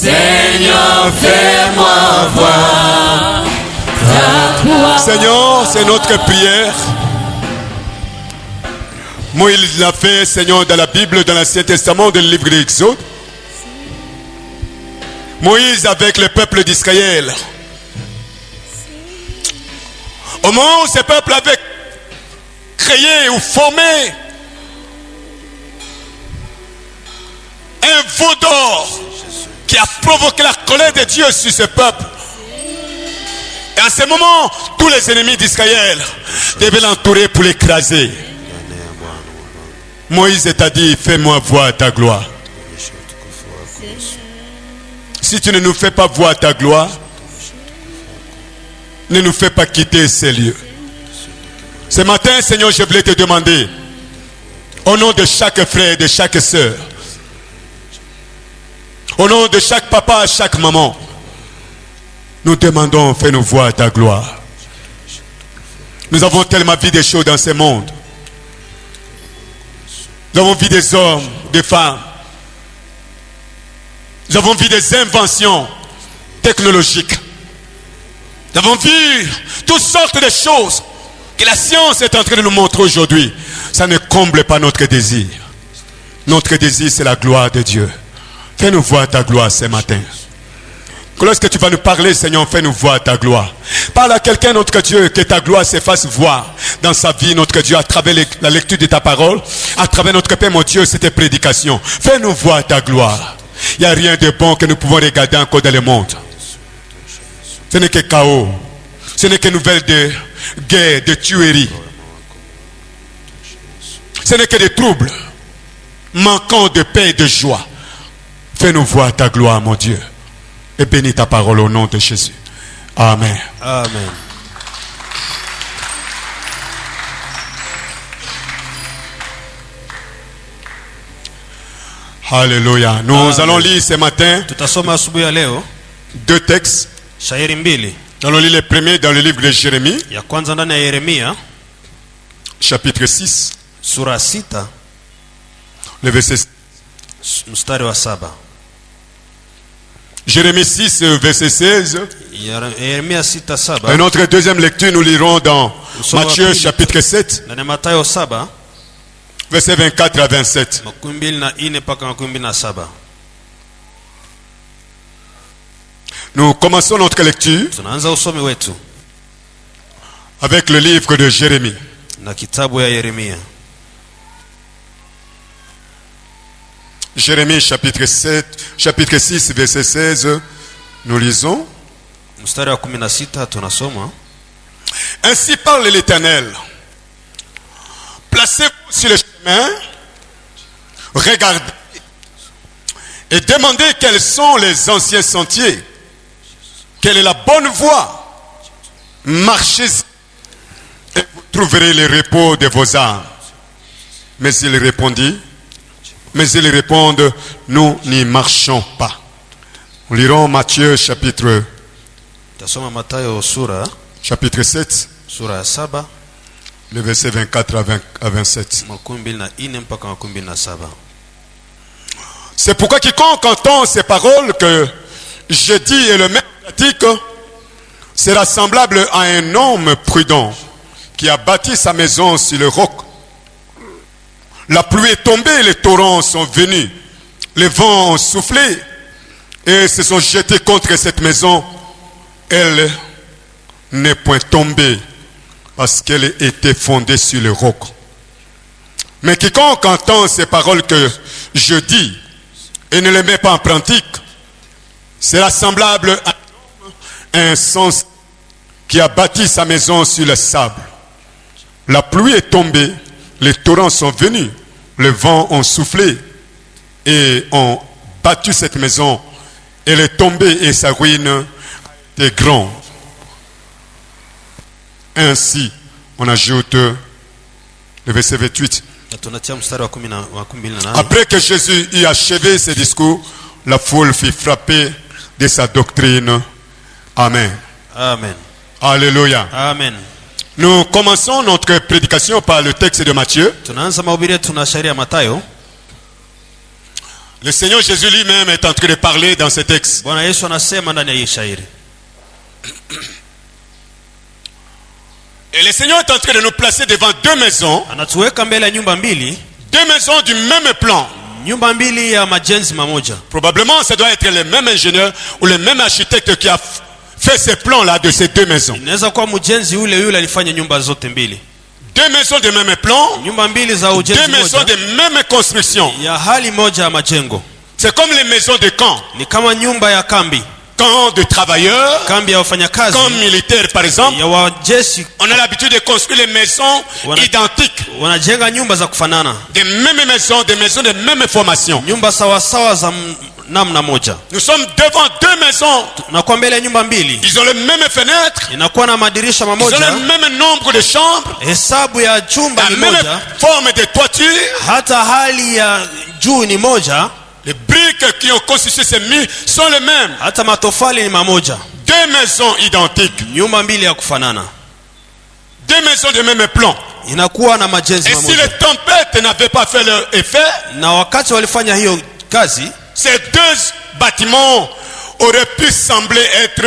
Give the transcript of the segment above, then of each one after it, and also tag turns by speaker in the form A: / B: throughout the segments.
A: Seigneur, fais-moi voir ta gloire.
B: Seigneur, c'est notre prière. Moïse l'a fait, Seigneur, dans la Bible, dans l'Ancien Testament, dans le livre de l'Exode. Moïse avec le peuple d'Israël. Au moment où ce peuple avait créé ou formé un veau d'or qui a provoqué la colère de Dieu sur ce peuple. Et à ce moment, tous les ennemis d'Israël devaient l'entourer pour l'écraser. Moïse t'a dit, fais-moi voir ta gloire. Si tu ne nous fais pas voir ta gloire, ne nous fais pas quitter ces lieux. Ce matin, Seigneur, je voulais te demander, au nom de chaque frère et de chaque sœur, au nom de chaque papa, chaque maman, nous demandons, fais-nous voir ta gloire. Nous avons tellement vu des choses dans ce monde. Nous avons vu des hommes, des femmes. Nous avons vu des inventions technologiques. Nous avons vu toutes sortes de choses que la science est en train de nous montrer aujourd'hui. Ça ne comble pas notre désir. Notre désir, c'est la gloire de Dieu. Fais-nous voir ta gloire ce matin. Lorsque tu vas nous parler, Seigneur, fais-nous voir ta gloire. Parle à quelqu'un, notre Dieu, que ta gloire se fasse voir dans sa vie, notre Dieu, à travers la lecture de ta parole, à travers notre Père, mon Dieu, cette prédication. Fais-nous voir ta gloire. Il n'y a rien de bon que nous pouvons regarder encore dans le monde. Ce n'est que chaos. Ce n'est que nouvelles de guerre, de tueries. Ce n'est que des troubles. Manquant de paix et de joie. Fais-nous voir ta gloire, mon Dieu. Et bénis ta parole au nom de Jésus. Amen.
C: Amen.
B: Alléluia. Nous allons lire ce matin
C: Tutasoma asubuhi ya leo
B: deux textes.
C: shairi mbili.
B: Nous allons lire le premier dans le livre de Jérémie,
C: Ya kwanza ndani ya Yeremia
B: chapitre 6,
C: sura 6
B: le verset.
C: mstari wa 7.
B: Jérémie 6, verset 16.
C: Yeremia 6:7.
B: Et notre deuxième lecture, nous lirons dans Matthieu chapitre 7,
C: Ndani ya Mathayo 7
B: verset 24 à 27.
C: 24 mpaka 27.
B: Nous commençons notre lecture
C: Tunaanza usomi wetu
B: avec le livre de Jérémie.
C: na kitabu ya Yeremia.
B: Jérémie chapitre 6, verset 16. Nous lisons.
C: Mstari wa 16 tunasoma.
B: Ainsi parle l'Éternel. Placez-vous sur le chemin, regardez et demandez quels sont les anciens sentiers. Quelle est la bonne voie? Marchez et vous trouverez le repos de vos âmes. Mais ils répondent, nous n'y marchons pas. Nous lirons Matthieu chapitre
C: Tasoma Mathayo
B: chapitre 7,
C: sura ya 7
B: le verset 24 à 27.
C: 24 mpaka 27.
B: C'est pourquoi quiconque entend ces paroles que je dis et le même pratique sera semblable à un homme prudent qui a bâti sa maison sur le roc. La pluie est tombée, les torrents sont venus, les vents ont soufflé et se sont jetés contre cette maison. Elle n'est point tombée parce qu'elle était fondée sur le roc. Mais quiconque entend ces paroles que je dis et ne les met pas en pratique sera semblable à un sens qui a bâti sa maison sur le sable. La pluie est tombée, les torrents sont venus, les vents ont soufflé et ont battu cette maison. Elle est tombée et sa ruine est grande. Ainsi, on ajoute le verset 28. Après que Jésus eut achevé ses discours, la foule fut frappée de sa doctrine. Amen.
C: Amen.
B: Alléluia.
C: Amen.
B: Nous commençons notre prédication par le texte de Matthieu.
C: Tunaanza mahubiri yetu na shairi ya Mathayo.
B: Le Seigneur Jésus lui-même est en train de parler dans ce texte.
C: Bwana Yesu anasema ndani ya hii shairi.
B: Et le Seigneur est en train de nous placer devant deux maisons.
C: Anatuweka mbele ya nyumba mbili.
B: Deux maisons du même plan.
C: Nyumba mbili ya majenzi mamoja.
B: Probablement ça doit être le même ingénieur ou le même architecte qui a fait ces plans-là de ces deux maisons.
C: Inaweza kuwa mjenzi yule alifanya nyumba zote mbili.
B: Deux maisons de même plan.
C: Nyumba mbili za ujenzi
B: deux maisons
C: moja.
B: de même construction.
C: Ya hali moja ya majengo.
B: C'est comme les maisons de camp.
C: Ni kama nyumba ya kambi.
B: Camp de travailleurs.
C: Kambi ya wafanyakazi.
B: Camp militaire par exemple.
C: Ya wajeshi.
B: On a l'habitude de construire les maisons identiques.
C: Wanajenga nyumba za kufanana.
B: Des mêmes maisons, des maisons de même formation.
C: Nyumba sawa sawa za namna moja.
B: Nous sommes devant deux maisons.
C: Tunakuwa mbele ya nyumba mbili.
B: Ils ont les mêmes fenêtres.
C: Inakuwa na madirisha mamoja.
B: Ils ont le même nombre de chambres.
C: Hesabu ya chumba ni moja.
B: La même forme de toiture.
C: Hata hali ya juu ni moja.
B: Les briques qui ont constitué ces murs sont les mêmes.
C: Hata matofali ni mamoja.
B: Deux maisons identiques.
C: Nyumba mbili ya kufanana.
B: Deux maisons de même plan.
C: Inakuwa na majenzi
B: mamoja. Et si les tempêtes n'avaient pas fait leur effet,
C: na wakati walifanya hiyo kazi,
B: ces deux bâtiments auraient pu sembler être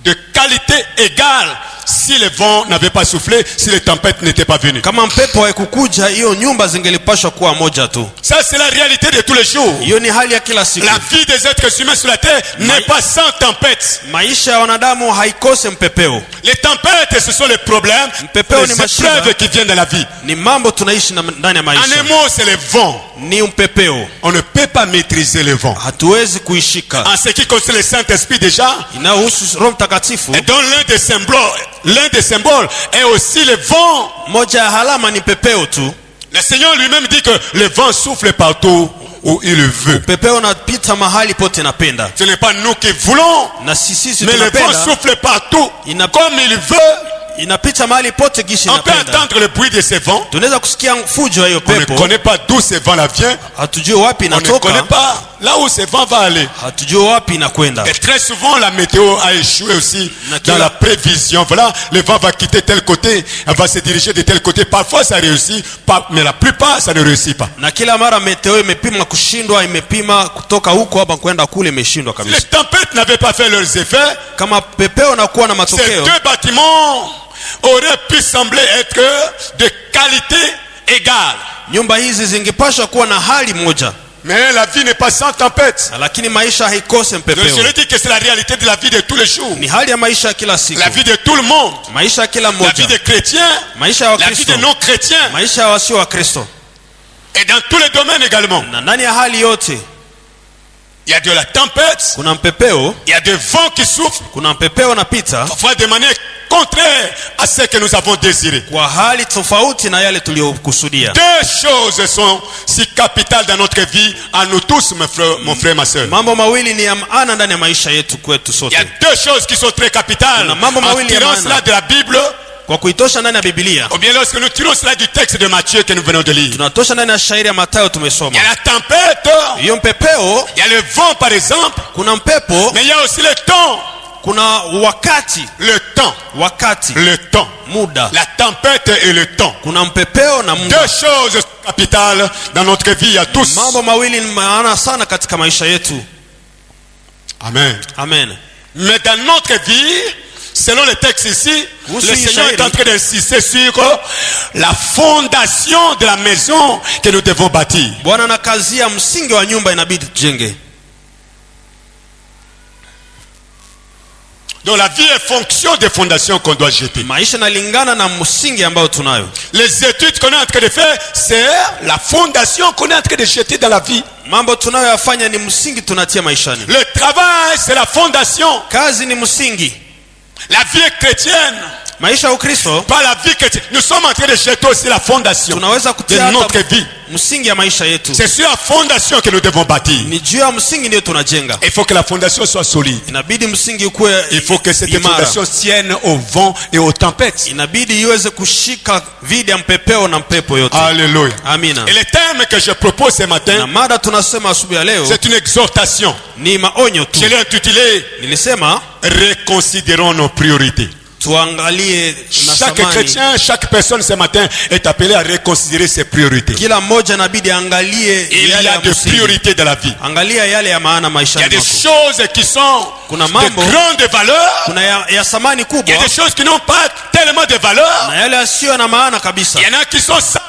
B: de qualité égale si le vent n'avait pas soufflé, si les tempêtes n'étaient pas venues.
C: Kama mpepo haikukuja, hiyo nyumba zingelipashwa kuwa moja tu.
B: Ça c'est la réalité de tous les jours.
C: Hiyo ni hali ya kila siku.
B: La vie des êtres humains sur la terre n'est pas sans tempête.
C: Maisha ya wanadamu haikose mpepeo.
B: Les tempêtes ce sont les problèmes, les épreuves qui viennent de la vie.
C: Ni mambo tunaishi ndani ya maisha.
B: En un mot, c'est le vent.
C: Ni mpepeo.
B: On ne peut pas maîtriser le vent.
C: Hatuwezi kuishika.
B: En ce qui concerne le Saint-Esprit déjà,
C: inahusu Roho Mtakatifu.
B: Et dont l'un des symboles est aussi le vent.
C: Moja ya alama ni pepeo tu.
B: Le Seigneur lui-même dit que le vent souffle partout où il veut.
C: Pepeo unapita mahali pote napenda.
B: Ce n'est pas nous qui voulons,
C: na sisi
B: mais le vent souffle partout comme il veut.
C: Inapita mahali pote gishi
B: on peut entendre le bruit de ces vents.
C: Tunaweza kusikia fujo hiyo
B: pepo. On
C: pepo.
B: ne connaît pas d'où ces vents là viennent.
C: Hatujui wapi inatoka.
B: On ne connaît pas là où ces vents va aller.
C: Hatujui wapi inakwenda.
B: Et très souvent la météo a échoué aussi dans la prévision. Voilà, le vent va quitter tel côté, elle va se diriger de tel côté. Parfois ça réussit, mais la plupart ça ne réussit pas.
C: Na kila mara meteo imepima kushindwa, imepima kutoka huko hapa kwenda kule imeshindwa kabisa.
B: Les tempêtes n'avaient pas fait leurs effets.
C: Kama pepeo na kuwa na matokeo.
B: Ces deux bâtiments aurait pu sembler être de qualité égale.
C: Nyumba hizi zingepaswa kuwa na hali moja.
B: Mais la vie n'est pas sans tempête.
C: Lakini maisha haikose mpepeo.
B: Je le dis que c'est la réalité de la vie de tous les jours.
C: Ni hali ya maisha kila siku.
B: La vie de tout le monde.
C: Maisha kila mmoja.
B: La vie des chrétiens.
C: Maisha ya Wakristo.
B: La vie des non chrétiens.
C: Maisha ya wasio wa Kristo.
B: Et dans tous les domaines également.
C: Na ndani ya hali yote.
B: Il y a de la tempête.
C: Kuna mpepeo.
B: Il y a des vents qui soufflent.
C: Kuna mpepeo napita.
B: Parfois de manière contraire à ce que nous avons désiré.
C: Kwa hali tofauti na yale tuliyokusudia.
B: Deux choses sont si capitales dans notre vie à nous tous, mon frère, ma soeur.
C: Mambo mawili ni ya maana ndani ya maisha yetu kwetu sote.
B: Il y a deux choses qui sont très capitales. En tirant cela de la Bible.
C: Kwa kuitosha ndani ya Biblia.
B: Ou bien lorsque nous tirons cela du texte de Matthieu que nous venons de lire.
C: Tunatosha ndani ya shairi ya Mathayo tumesoma.
B: Il y a la tempête.
C: Hiyo mpepeo.
B: Il y a le vent par exemple.
C: Kuna mpepo.
B: Mais il y a aussi le temps.
C: Kuna wakati.
B: Le temps.
C: Wakati.
B: Le temps.
C: Muda.
B: La tempête et le temps.
C: Kuna mpepeo na muda.
B: Deux choses capitales dans notre vie à tous.
C: Mambo mawili ni maana sana katika maisha yetu.
B: Amen.
C: Amen.
B: Mais dans notre vie, selon le texte ici, le Seigneur est en train d'insister sur la fondation de la maison que nous devons bâtir.
C: Bwana anakazia msingi wa nyumba inabidi tujenge.
B: Donc la vie est fonction des fondations qu'on doit jeter.
C: Maisha nalingana na msingi ambao tunayo.
B: Les études qu'on est en train de faire, c'est la fondation qu'on est en train de jeter dans la vie.
C: Mambo tunayoyafanya ni msingi tunatia maishani.
B: Le travail, c'est la fondation.
C: Kazi ni msingi.
B: La vie chrétienne,
C: maisha ya Ukristo,
B: pas la vie chrétienne. Nous sommes en train de jeter aussi la fondation de notre vie.
C: Msingi ya maisha yetu.
B: C'est sur la fondation que nous devons bâtir.
C: Ni juu ya msingi ndio tunajenga.
B: Il faut que la fondation soit solide.
C: Inabidi msingi ukue.
B: Il faut que cette fondation tienne au vent et aux tempêtes.
C: Inabidi iweze kushika dhidi ya mpepeo na mpepo yote.
B: Alléluia.
C: Amina.
B: Et le thème que je propose ce matin,
C: na mada tunasema asubuhi ya leo,
B: c'est une exhortation.
C: Ni maonyo tu.
B: Je l'ai intitulé
C: Nilisema
B: reconsidérons nos priorités.
C: tuangalie na
B: Chaque
C: samani.
B: chrétien, chaque personne ce matin est appelée à reconsidérer ses priorités.
C: Kila mmoja inabidi angalie
B: Il y
C: yale
B: a
C: ya
B: des
C: msingi.
B: priorités dans la vie.
C: Angalia yale ya maana
B: Il y
C: maishani
B: a des
C: mwako.
B: choses qui sont
C: Kuna
B: de
C: mambo,
B: grande valeur.
C: kuna ya samani
B: Il y
C: kubwa
B: a des choses qui n'ont pas tellement de valeur.
C: na yale yasiyo na maana kabisa.
B: Il y en a qui sont sans.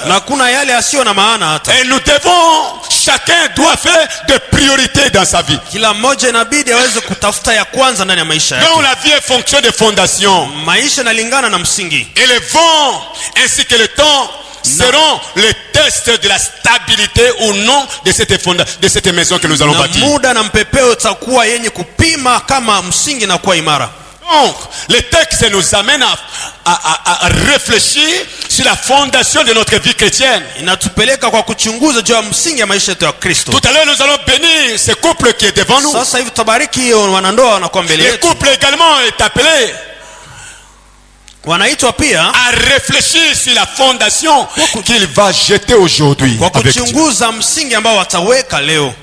C: Na kuna yale yasiyo na maana hata.
B: Et nous devons, chacun doit faire des priorités dans sa vie.
C: Kila mmoja inabidi aweze kutafuta ya kwanza ndani ya maisha yake.
B: Donc la vie est fonction de fondation.
C: Maisha inalingana na msingi.
B: Et le vent ainsi que le temps seront les tests de la stabilité ou non de cette maison que nous allons
C: Na
B: bâtir.
C: muda na mpepeo itakuwa yenye kupima kama msingi na kuwa imara.
B: Donc, le texte nous amène à réfléchir sur la fondation de notre vie chrétienne.
C: Inatupeleka kwa kuchunguza juu ya msingi ya maisha yetu ya Kristo.
B: Tout à l'heure, nous allons bénir ce couple qui est devant nous.
C: Sasa hivi tutabariki wanandoa wanakuwa mbele
B: Le
C: yetu.
B: couple également est appelé
C: Wanaitwa pia
B: à réfléchir sur la fondation qu'il va jeter aujourd'hui
C: kwa
B: avec Dieu.
C: kuchunguza msingi ambao wataweka leo.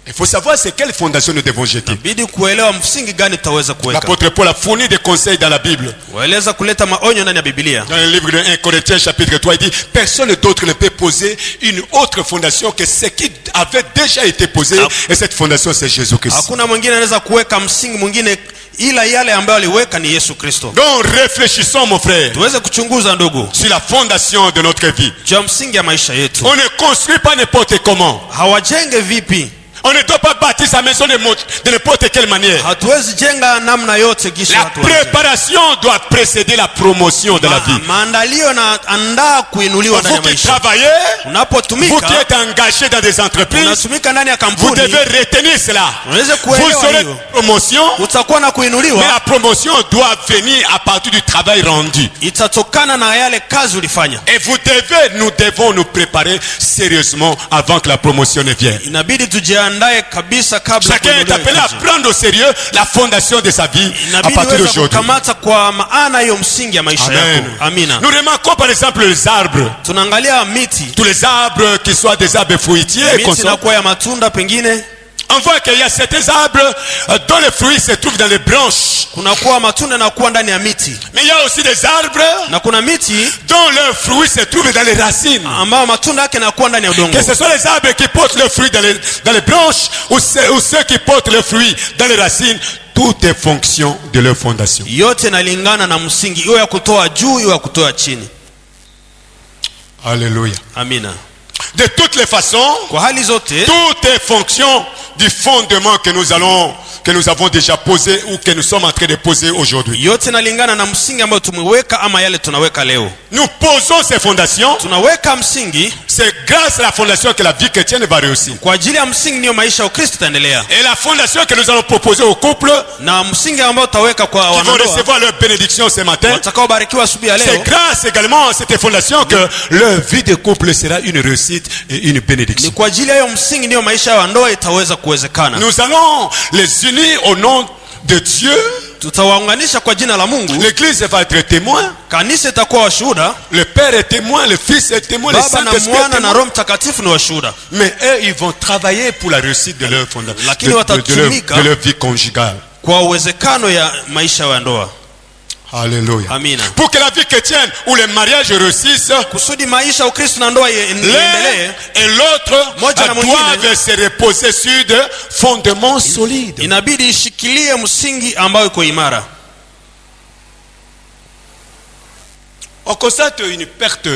B: Il faut savoir c'est quelle fondation nous devons jeter.
C: Bidi kuelewa msingi gani tutaweza kuweka.
B: L'apôtre Paul a fourni des conseils dans la Bible.
C: Waeleza kuleta maonyo ndani ya Biblia.
B: Dans le livre de 1 Corinthiens chapitre 3, il dit personne d'autre ne peut poser une autre fondation que ce qui avait déjà été posé. Et cette fondation c'est Jésus-Christ.
C: Hakuna mwingine anaweza kuweka msingi mwingine ila yale ambayo aliweka ni Yesu Kristo.
B: Donc réfléchissons mon frère
C: Tuweze kuchunguza ndugu
B: sur la fondation de notre vie.
C: juu ya msingi ya maisha yetu.
B: On ne construit pas n'importe comment.
C: Hawajenge vipi?
B: On ne doit pas bâtir sa maison de n'importe quelle manière.
C: Hatuwezi jenga namna yote kisha
B: La
C: watu waje.
B: préparation doit précéder la promotion de la vie.
C: Maandalio na andaa kuinuliwa ndani
B: Vous
C: ya
B: qui
C: maisha.
B: travaillez, vous qui
C: Unapotumika,
B: êtes engagé dans des entreprises,
C: unatumika ndani ya
B: vous
C: kampuni,
B: devez retenir cela.
C: unaweza
B: Vous
C: kuelewa
B: aurez
C: hiyo.
B: une promotion,
C: Utakuwa na
B: mais
C: kuinuliwa,
B: la promotion doit venir à partir du travail rendu.
C: itatokana na yale kazi ulifanya.
B: Et nous devons nous préparer sérieusement avant que la promotion ne vienne.
C: Inabidi tujiandae kabisa kabla
B: Chacun est appelé à prendre au sérieux la fondation de sa vie à
C: Inabidi
B: partir
C: weza
B: d'aujourd'hui.
C: kukamata kwa maana hiyo msingi ya maisha
B: Amen.
C: yako. Amina.
B: Nous remarquons par exemple les arbres.
C: Tunaangalia miti.
B: Tous les arbres qui soient des arbres fruitiers,
C: Miti inakuwa ya matunda pengine.
B: on voit qu'il y a certains arbres dont les fruits se trouvent dans les branches.
C: Kunakuwa matunda na kuwa ndani ya miti.
B: Mais il y a aussi des arbres
C: Na kuna miti
B: dont leurs fruits se trouvent dans les racines.
C: ambao matunda yake yanakuwa ndani ya udongo.
B: Que ce soit les arbres qui portent leurs fruits dans les branches ou ceux qui portent leurs fruits dans les racines, tout est fonction de leur fondation.
C: Yote inalingana na msingi, iwe ya kutoa juu iwe ya kutoa chini.
B: Alléluia.
C: Amina.
B: De toutes les façons,
C: Kwa hali zote
B: tout est fonction du fondement que nous avons déjà posé ou que nous sommes en train de poser aujourd'hui.
C: yote inalingana na msingi ambao tumeweka ama yale tunaweka leo.
B: Nous posons ces fondations.
C: Tunaweka msingi,
B: C'est grâce à la fondation que la vie chrétienne va réussir.
C: kwa ajili ya msingi niyo maisha ya Ukristo itaendelea.
B: Et la fondation que nous allons proposer au couple
C: Na msingi ambao tutaweka kwa
B: qui vont
C: wanandoa
B: recevoir leur bénédiction ce matin,
C: watakaobarikiwa asubuhi ya
B: c'est
C: leo,
B: grâce également à cette fondation que leur vie de couple sera une réussite et une
C: ni
B: bénédiction.
C: kwa ajili ya hiyo msingi niyo maisha ya ndoa itaweza kuwezekana.
B: Nous allons les unir au nom de Dieu.
C: Tutawaunganisha kwa jina la Mungu.
B: L'église va être témoin.
C: Kanisa itakuwa washuhuda.
B: Le Père est témoin, le Fils est témoin, le
C: Baba na
B: Saint-Esprit est
C: Mwana na
B: témoin.
C: Roho Mtakatifu ni washuhuda.
B: Mais eux, ils vont travailler pour la réussite de leur fondation,
C: Lakini watatumika
B: de leur vie conjugale.
C: kwa uwezekano ya maisha ya ndoa.
B: Alléluia.
C: Amina.
B: Pour que la vie chrétienne ou le mariage réussissent,
C: Kusudi maisha ya Ukristo na ndoa iendelee,
B: l'un et l'autre
C: Moja na mwingine
B: doivent se reposer sur de fondements solides.
C: inabidi ishikilie msingi ambao iko imara.
B: On constate une perte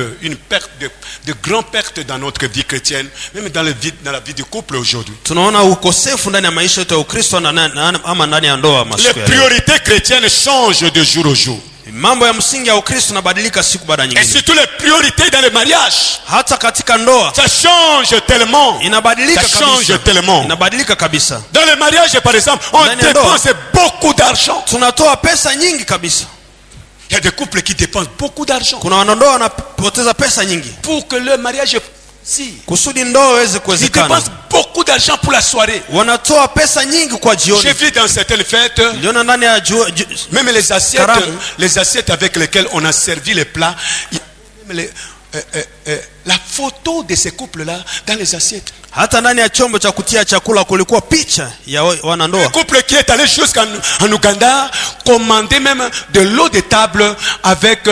B: de grande perte dans notre vie chrétienne, même dans la vie du couple aujourd'hui.
C: Tunaona ukosefu ndani ya maisha yetu ya Ukristo ama ndani ya ndoa
B: Les
C: masiku ya leo.
B: priorités chrétiennes changent de jour au jour.
C: Mambo ya msingi ya Ukristo yanabadilika siku baada ya
B: Et
C: nyingine.
B: surtout les priorités dans le mariage.
C: Hata katika ndoa
B: Ça change tellement.
C: inabadilika
B: Ça change
C: kabisa.
B: tellement.
C: Inabadilika kabisa.
B: Dans le mariage, par exemple, on
C: Ndani ya ndoa.
B: dépense beaucoup d'argent.
C: Tunatoa pesa nyingi kabisa.
B: Il y a des couples qui dépensent beaucoup d'argent
C: Kuna wanandoa wanapoteza pesa nyingi
B: pour que le mariage si.
C: kusudi ndoa iweze
B: Ils
C: kuwezekana.
B: dépensent beaucoup d'argent pour la soirée.
C: Wanatoa pesa nyingi kwa
B: J'ai
C: jioni.
B: vu dans certaines fêtes,
C: Niliona ndani ya
B: même les
C: Karamu.
B: assiettes avec lesquelles on a servi les plats, même la photo de ces couples-là dans les assiettes.
C: Hata ndani ya chombo cha kutia chakula kulikuwa picha ya wanandoa.
B: Un couple qui est allé jusqu'en Ouganda commander même de l'eau de table avec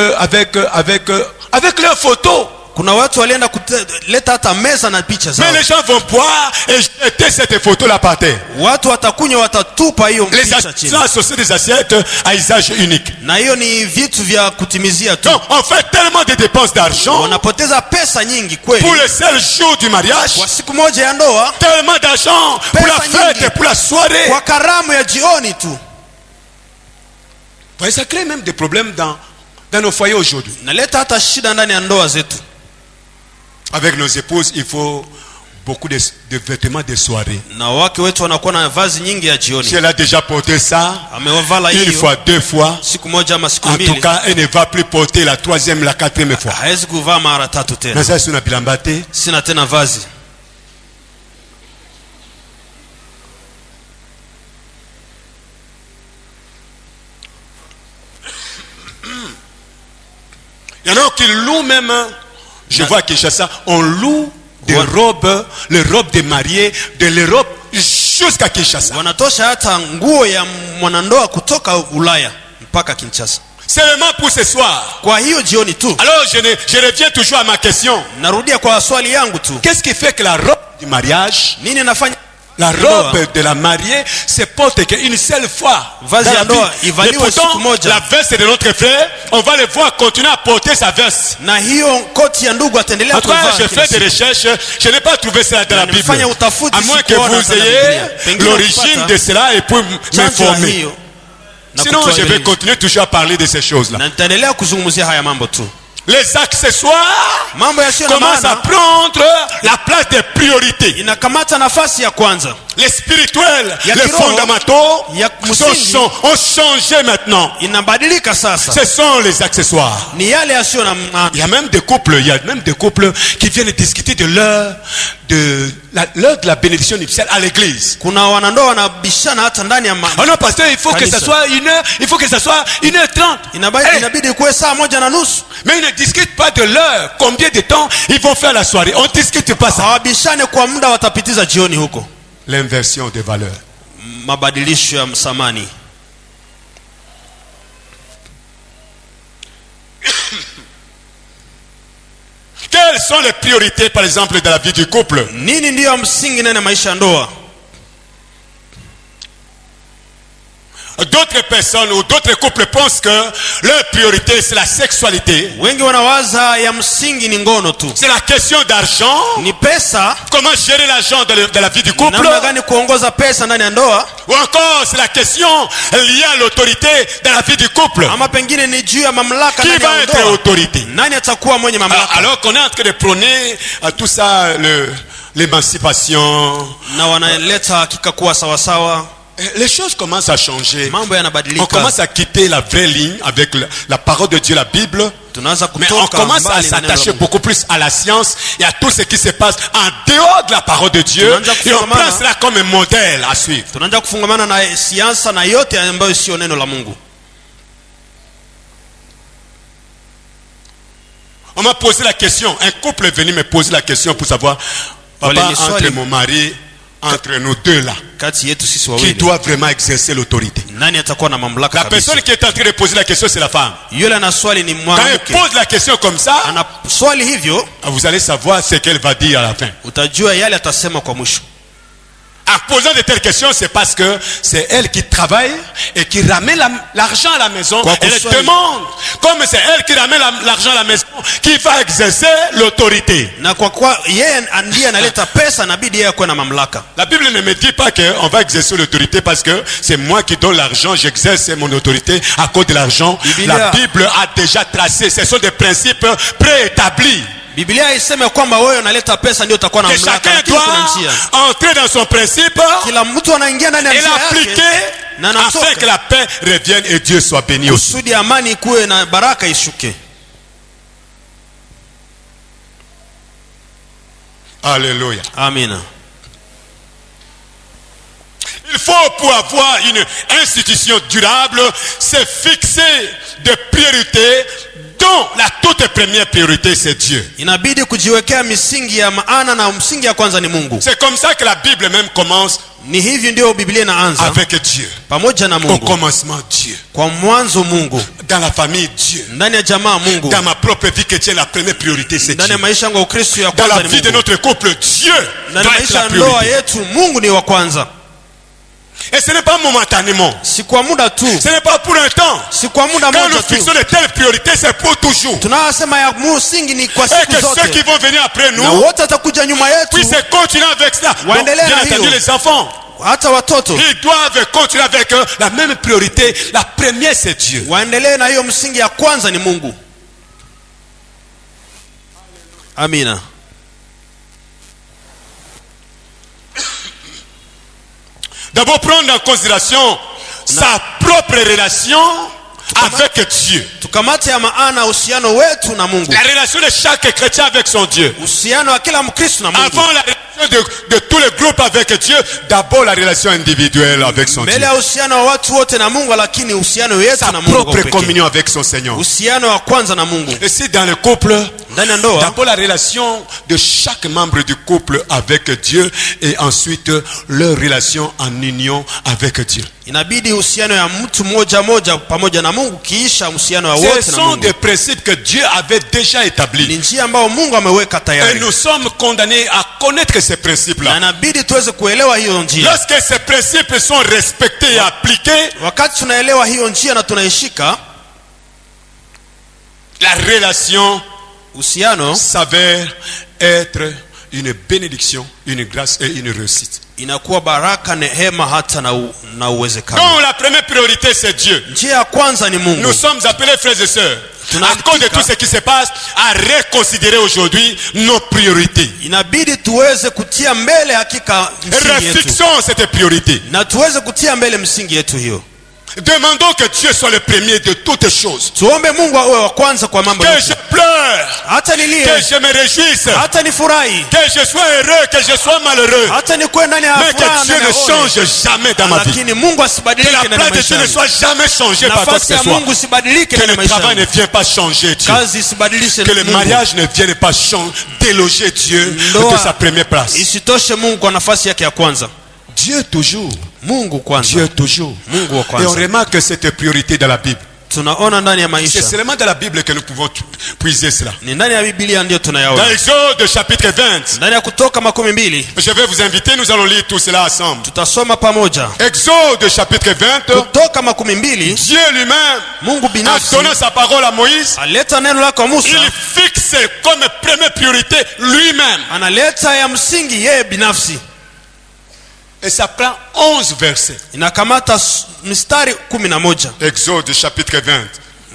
B: leurs photos.
C: Kuna watu walienda kuleta hata meza na picha zao.
B: Mais les gens vont boire et jeter cette photo-là par terre.
C: Watu watakunywa watatupa hiyo picha chini.
B: Les associés des assiettes à usage unique.
C: Na hiyo ni vitu vya kutimizia tu.
B: Donc on fait tellement de dépenses d'argent.
C: Wanapoteza pesa nyingi kweli.
B: Pour le seul jour du mariage.
C: Kwa siku moja ya ndoa.
B: Tellement d'argent pour la fête et pour la soirée.
C: Kwa karamu ya jioni tu.
B: Ça crée même des problèmes dans nos foyers aujourd'hui.
C: Naleta hata shida ndani ya ndoa zetu.
B: Avec nos épouses, il faut beaucoup de vêtements de soirée.
C: Na wake wetu wanakuwa na vazi nyingi ya jioni.
B: Si elle a déjà porté ça,
C: amewavala hiyo
B: une fois, deux fois,
C: siku moja ama siku
B: en
C: mbili.
B: tout cas, elle ne va plus porter la troisième, la quatrième fois.
C: Haiwezi kuvaa mara tatu tena.
B: Na sasa unabilamba te.
C: Sina tena vazi.
B: Il y en a qui louent même. Je vois à Kinshasa, on loue des robes, les robes des mariés, de l'Europe jusqu'à Kinshasa.
C: Wanatosha hata nguo ya mwanandoa kutoka Ulaya mpaka Kinshasa.
B: Seulement pour ce soir.
C: Kwa hiyo jioni tu.
B: Alors je reviens toujours à ma question.
C: Narudia kwa swali yangu tu.
B: Qu'est-ce qui fait que la robe du mariage,
C: nini nafanya
B: la robe de la mariée se porte qu'une seule fois dans la vie. Et pourtant, la veste de notre frère, on va le voir continuer à porter sa veste.
C: Na hiyo koti ya ndugu ataendelea
B: kuvaa. En tout cas, j'ai fait des recherches, je n'ai pas trouvé cela dans la Bible. À moins que vous ayez l'origine de cela et pour m'informer. Sinon, je vais continuer toujours à parler de ces choses-là. Les accessoires commencent à prendre la place des priorités. Les spirituels, les fondamentaux ont changé maintenant. Ce sont les accessoires. Il y a même des couples, qui viennent discuter de l'heure de la bénédiction nuptiale à l'église. Oh non, pasteur, il faut que ça soit 1h, il faut que ça soit 1h30. Mais ils ne discutent pas de l'heure, combien de temps ils vont faire la soirée. On ne discute pas ça. L'inversion des valeurs. Quelles sont les priorités, par exemple, dans la vie du couple? D'autres personnes ou d'autres couples pensent que leur priorité c'est la sexualité. C'est la question d'argent. Comment gérer l'argent dans la vie du couple. Ou encore c'est la question liée à l'autorité dans la vie du couple. Qui va être autorité? Alors qu'on est en train de prôner tout ça, l'émancipation. Les choses commencent à changer. On commence à quitter la vraie ligne avec la parole de Dieu, la Bible. Mais on commence à s'attacher beaucoup plus à la science et à tout ce qui se passe en dehors de la parole de Dieu. Et on prend cela comme un modèle à suivre. On m'a posé la question. Un couple est venu me poser la question pour savoir, papa, entre mon mari, entre nous deux là, qui doit vraiment exercer l'autorité? La personne qui est en train de poser la question, c'est la femme. Quand elle pose la question comme ça, vous allez savoir ce qu'elle va dire à la fin. En posant de telles questions, c'est parce que c'est elle qui travaille et qui ramène l'argent à la maison. Elle demande, comme c'est elle qui ramène l'argent à la maison, qui va exercer l'autorité. La Bible ne me dit pas qu'on va exercer l'autorité parce que c'est moi qui donne l'argent, j'exerce mon autorité à cause de l'argent. La Bible a déjà tracé, ce sont des principes préétablis. Que chacun doit entrer dans son principe et l'appliquer afin que la paix revienne et Dieu soit béni aussi. Alléluia.
C: Amen.
B: Il faut, pour avoir une institution durable, se fixer des priorités dont la toute première priorité c'est Dieu.
C: Inabidi kujiwekea misingi ya maana, na msingi ya kwanza ni Mungu.
B: C'est comme ça que la Bible même commence.
C: Ni hivi ndio Biblia inaanza.
B: Avec Dieu.
C: Pamoja na
B: Au
C: Mungu.
B: commencement Dieu.
C: Kwa mwanzo Mungu.
B: Dans la famille Dieu.
C: Ndani ya jamaa Mungu.
B: Dans ma propre vie chrétienne, la première priorité c'est Dieu.
C: Ndani ya maisha yangu ya Ukristo ya
B: Dans
C: kwanza
B: la
C: ni
B: vie de
C: Mungu.
B: notre couple, Dieu
C: Ndani ya
B: doit être
C: maisha
B: la
C: ya ndoa
B: priorité.
C: yetu Mungu ni wa kwanza.
B: Et ce n'est pas momentanément.
C: Si kwa muda tu.
B: Ce n'est pas pour un temps.
C: Si kwa muda
B: Quand
C: moja
B: nous
C: tu.
B: fixons de telles priorités, c'est pour toujours.
C: Tunasema ya msingi ni kwa
B: Et
C: siku
B: que ceux qui
C: zote.
B: vont venir après nous
C: Na wote watakuja nyuma yetu.
B: puissent continuer avec cela. Donc,
C: Waendelee
B: bien
C: na
B: entendu,
C: hiyo.
B: les enfants,
C: Hata watoto
B: ils doivent continuer avec la même priorité. La première, c'est Dieu.
C: waendelee na hiyo msingi ya kwanza ni Mungu. Amina.
B: D'abord, prendre en considération sa propre relation avec Dieu.
C: Tukamate ya maana uhusiano wetu na Mungu.
B: La relation de chaque chrétien avec son Dieu.
C: Uhusiano wa kila Mkristo na Mungu.
B: Avant la relation de tous les groupes avec Dieu, d'abord la relation individuelle avec son Dieu.
C: Mbele ya uhusiano wa watu wote na Mungu, lakini uhusiano yetu
B: Sa
C: na Mungu
B: propre
C: pekee.
B: communion avec son Seigneur.
C: Uhusiano wa kwanza na Mungu.
B: Et si dans le couple,
C: Ndani ya ndoa,
B: d'abord la relation de chaque membre du couple avec Dieu et ensuite leur relation en union avec Dieu.
C: inabidi uhusiano ya mtu mmoja moja pamoja na Mungu kiisha uhusiano wa
B: Ce
C: wote na
B: sont
C: Mungu.
B: des principes que Dieu avait déjà
C: Ni
B: établis.
C: njia ambayo Mungu ameweka
B: Et
C: tayari.
B: nous sommes condamnés à connaître ces
C: Na
B: principes-là.
C: inabidi tuweze kuelewa hiyo njia.
B: Lorsque ces principes sont respectés et appliqués,
C: Wakati tunaelewa hiyo njia na tunaishika,
B: la relation
C: uhusiano
B: s'avère être une bénédiction, une grâce et une réussite.
C: inakuwa baraka, neema hata na uwezekano.
B: Donc la première priorité c'est Dieu.
C: Njia ya kwanza ni Mungu.
B: Nous sommes appelés frères et sœurs, à cause de tout ce qui se passe, à reconsidérer aujourd'hui nos priorités.
C: Inabidi tuweze kutia mbele hakika msingi yetu.
B: Refixons cette priorité.
C: Na tuweze kutia mbele msingi yetu hiyo.
B: Demandons que Dieu soit le premier de toutes choses.
C: Tuombe Mungu awe wa kwanza kwa mambo
B: Que
C: yote.
B: je pleure,
C: Hata nilie,
B: que je me réjouisse,
C: hata nifurahi,
B: que je sois heureux, que je sois malheureux.
C: hata nikuwe ndani ya
B: Mais
C: furaha
B: que Dieu
C: na
B: ne
C: huzuni.
B: change jamais dans ma vie.
C: Lakini Mungu
B: Que
C: asibadilike
B: la
C: ndani ya
B: place de
C: maisha
B: Dieu ne
C: yangu.
B: soit jamais changée par quoi que
C: Nafasi
B: ce
C: ya
B: soit.
C: Mungu isibadilike
B: Que
C: ndani
B: le
C: ya maisha
B: travail ne
C: yangu.
B: vienne pas changer Dieu.
C: Kazi isibadilishe
B: Que le
C: Mungu.
B: mariage ne vienne pas déloger Dieu
C: Ndoa
B: de sa première place.
C: isitoshe Mungu kwa nafasi yake ya kwanza.
B: Dieu toujours.
C: Mungu kwanza.
B: Dieu toujours.
C: Mungu wa
B: Et on
C: kwanza.
B: remarque cette priorité dans la Bible.
C: Tunaona ndani ya maisha.
B: C'est seulement dans la Bible que nous pouvons puiser cela.
C: Ni ndani ya Biblia ndio
B: Dans
C: tunayaona.
B: Exode chapitre 20,
C: Ndani ya Kutoka 12
B: je vais vous inviter, nous allons lire tout cela ensemble.
C: tutasoma pamoja.
B: Exode chapitre 20,
C: Kutoka 12
B: Dieu lui-même,
C: Mungu
B: en
C: binafsi
B: donnant sa parole à Moïse,
C: aleta neno lake kwa Musa,
B: il fixe comme première priorité lui-même.
C: analeta ya msingi yeye binafsi.
B: Et ça prend 11 versets.
C: Inakamata mistari 11.
B: Exode chapitre 20.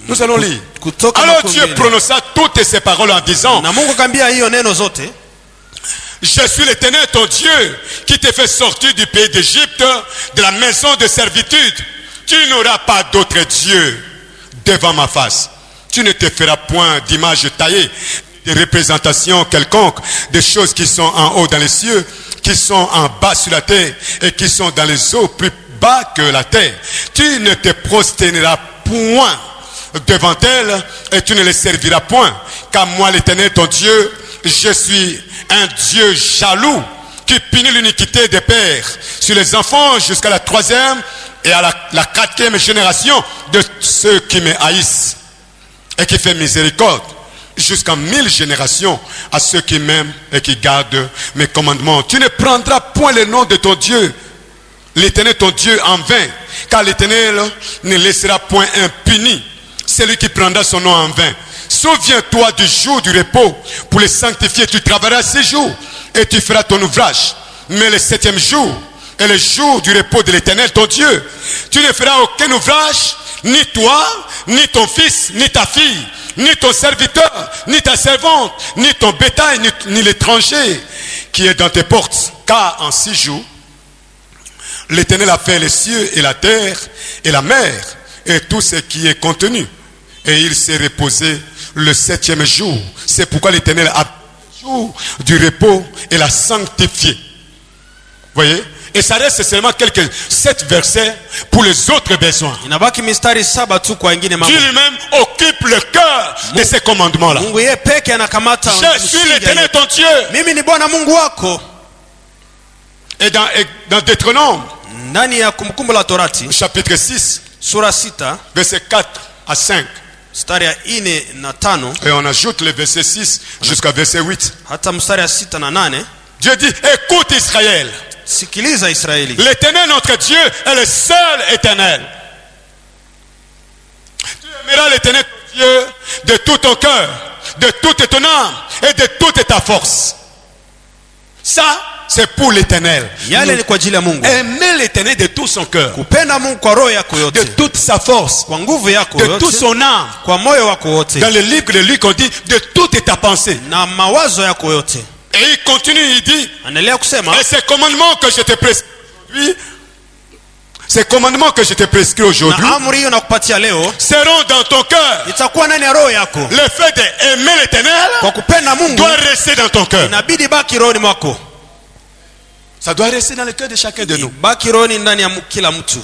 B: Nous allons lire.
C: Kutoka
B: Alors Dieu
C: 12.
B: prononça toutes ces paroles en disant,
C: Na Mungu akambia hiyo neno zote,
B: je suis l'Éternel ton Dieu qui te fait sortir du pays d'Égypte, de la maison de servitude. Tu n'auras pas d'autre Dieu devant ma face. Tu ne te feras point d'image taillée, de représentation quelconque, des choses qui sont en haut dans les cieux, qui sont en bas sur la terre et qui sont dans les eaux plus bas que la terre. Tu ne te prosterneras point devant elles et tu ne les serviras point. Car moi l'Éternel ton Dieu, je suis un Dieu jaloux qui punit l'iniquité des pères sur les enfants jusqu'à la 3e et à la 4e génération de ceux qui me haïssent, et qui fait miséricorde jusqu'à 1000 générations à ceux qui m'aiment et qui gardent mes commandements. Tu ne prendras point le nom de ton Dieu, l'Éternel ton Dieu, en vain, car l'Éternel ne laissera point impuni celui qui prendra son nom en vain. Souviens-toi du jour du repos pour le sanctifier. Tu travailleras 6 jours et tu feras ton ouvrage. Mais le 7e jour est le jour du repos de l'Éternel ton Dieu. Tu ne feras aucun ouvrage, ni toi, ni ton fils, ni ta fille, ni ton serviteur, ni ta servante, ni ton bétail, ni l'étranger qui est dans tes portes. Car en 6 jours, l'Éternel a fait les cieux et la terre et la mer et tout ce qui est contenu. Et il s'est reposé le 7e jour. C'est pourquoi l'Éternel a le jour du repos et l'a sanctifié. Voyez? Et ça reste seulement quelques 7 versets pour les autres besoins.
C: Inabaki mistari 7 tu kwa wengine mambo.
B: Dieu lui-même occupe le cœur de ces commandements-là.
C: Mungu yeye peke anakamata.
B: Je suis l'Éternel ton Dieu.
C: Mimi ni Bwana Mungu wako.
B: Et dans Deutéronome,
C: ndani ya Kumbukumbu la Torati,
B: chapitre 6,
C: sura 6,
B: verset 4 à 5.
C: mstari ya 4 na 5.
B: Et on ajoute le verset 6 jusqu'à verset 8.
C: Hata mstari ya 6 na 8.
B: Dieu dit, écoute Israël.
C: Sikiliza Israeli.
B: L'Éternel notre Dieu est le seul éternel. Tu aimeras l'Éternel ton Dieu de tout ton cœur, de toute ton âme et de toute ta force. Ça, c'est pour l'Éternel.
C: Yale ni kwa ajili ya Mungu.
B: Aimer l'Éternel de tout son cœur,
C: Kupenda Mungu kwa roho yako yote,
B: de toute sa force,
C: kwa nguvu yako
B: de
C: yote,
B: tout son âme.
C: kwa moyo wako wote,
B: Dans le livre de Luc, on dit de toute ta pensée.
C: na mawazo yako yote.
B: Et il continue, il dit,
C: Anaendelea kusema,
B: et ces commandements que je te prescris aujourd'hui, ces commandements que je te prescris aujourd'hui,
C: na amri hiyo nakupatia leo
B: seront dans ton cœur.
C: itakuwa ndani ya roho yako.
B: Le fait d'aimer l'Éternel
C: Kwa kupenda Mungu
B: doit rester dans ton cœur.
C: inabidi baki rohoni mwako.
B: Ça doit rester dans le cœur de chacun de nous.
C: Baki rohoni ndani ya kila mtu.